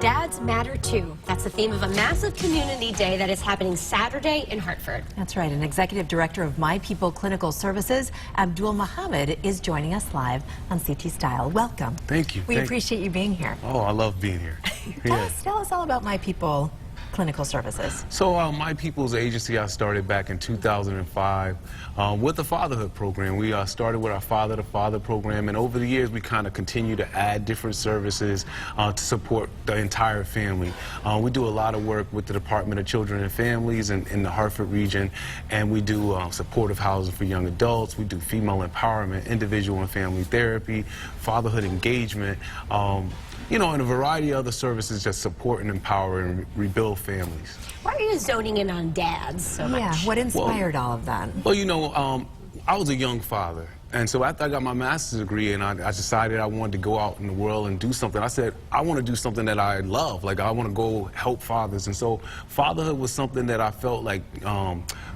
Dads Matter Too. That's the theme of a massive community day that is happening Saturday in Hartford. That's right. An executive director of My People Clinical Services, Abdul Mohammed, is joining us live on CT Style. Welcome. Thank you. We appreciate you being here. Oh, I love being here. Tell us all about My People Clinical Services. So My People's agency I started back in 2005 with the fatherhood program. We started with our Father to Father program, and over the years we kind of continue to add different services to support the entire family. We do a lot of work with the Department of Children and Families in the Hartford region, and we do supportive housing for young adults. We do female empowerment, individual and family therapy, fatherhood engagement, you know, and a variety of other services that support and empower and rebuild families. Why are you zoning in on dads so much? Yeah, what inspired all of that? Well, you know, I was a young father. And so after I got my master's degree and I decided I wanted to go out in the world and do something, I said, I want to do something that I love. Like, I want to go help fathers. And so fatherhood was something that I felt like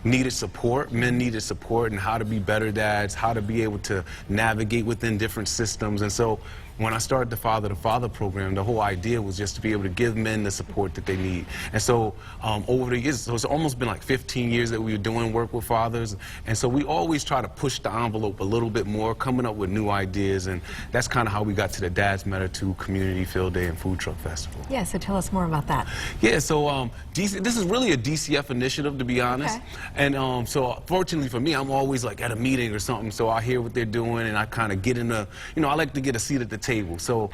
needed support. Men needed support and how to be better dads, how to be able to navigate within different systems. And so when I started the Father to Father program, the whole idea was just to be able to give men the support that they need. And so over the years, so it's almost been like 15 years that we were doing work with fathers. And so we always try to push the envelope a little bit more, coming up with new ideas. And that's kind of how we got to the Dads Matter Too Community Field Day and Food Truck Festival. Yeah, so tell us more about that. Yeah, so this is really a DCF initiative, to be honest. Okay. And so fortunately for me, I'm always like at a meeting or something, so I hear what they're doing and I kind of get in the, you know, I like to get a seat at the table. So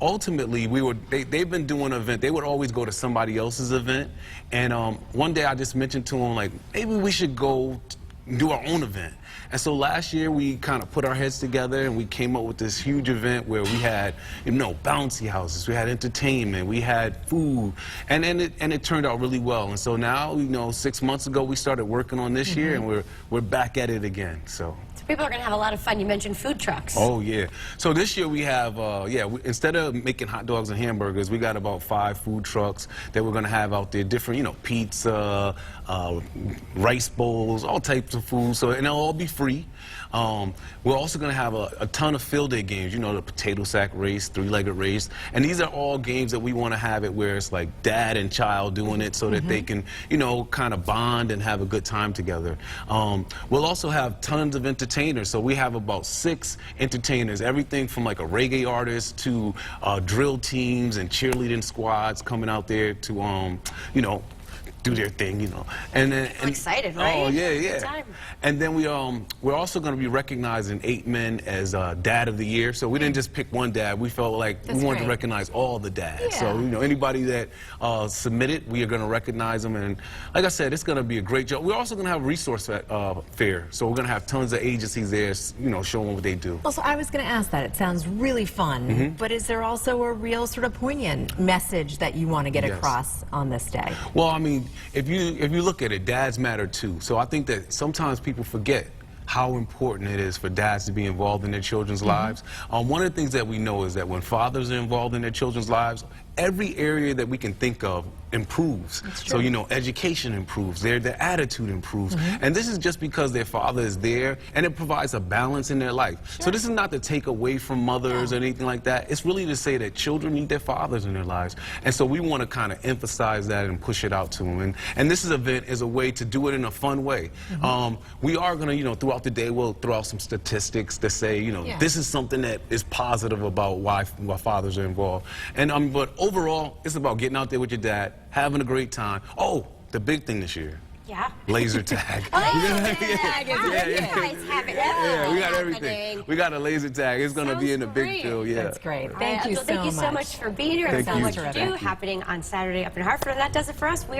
ultimately, they've been doing an event. They would always go to somebody else's event. And one day I just mentioned to them, like, maybe we should go do our own event. And so last year we kind of put our heads together and we came up with this huge event where we had, you know, bouncy houses, we had entertainment, we had food, and it turned out really well. And so now, you know, 6 months ago we started working on this year, and we're back at it again. So people are going to have a lot of fun. You mentioned food trucks. Oh, yeah. So this year we have, instead of making hot dogs and hamburgers, we got about 5 food trucks that we're going to have out there. Different, you know, pizza, rice bowls, all types of food. So, and they'll all be free. We're also going to have a ton of field day games, you know, the potato sack race, three-legged race. And these are all games that we want to have it where it's like dad and child doing it so that they can, you know, kind of bond and have a good time together. We'll also have tons of entertainers. So we have about 6 entertainers, everything from like a reggae artist to drill teams and cheerleading squads coming out there to, you know, do their thing, you know. And then I'm excited, right? Oh, yeah, yeah. And then we're also going to be recognizing 8 men as Dad of the Year. So we didn't just pick one dad. We felt like we wanted to recognize all the dads. Yeah. So, you know, anybody that submitted, we are going to recognize them. And like I said, it's going to be a great job. We're also going to have a resource fair. So we're going to have tons of agencies there, you know, showing what they do. Also, I was going to ask that. It sounds really fun, but is there also a real sort of poignant message that you want to get across on this day? Well, I mean, if you look at it, dads matter too. So I think that sometimes people forget how important it is for dads to be involved in their children's lives. One of the things that we know is that when fathers are involved in their children's lives, every area that we can think of improves. So, you know, education improves, their attitude improves. And this is just because their father is there, and it provides a balance in their life. So this is not to take away from mothers or anything like that. It's really to say that children need their fathers in their lives. And so we want to kind of emphasize that and push it out to them. And this event is a way to do it in a fun way. We are going to, you know, throughout the day, we'll throw out some statistics to say, you know, this is something that is positive about why fathers are involved. And but overall, it's about getting out there with your dad, having a great time. Oh, the big thing this year. Yeah. Laser tag. Laser tag. You guys have it. Yeah, we got everything. We got a laser tag. It's going to be in the big field. Yeah. That's great. Thank you so much. Thank you so much for being here. Thank There's so you. much to do happening on Saturday up in Hartford. And that does it for us. We are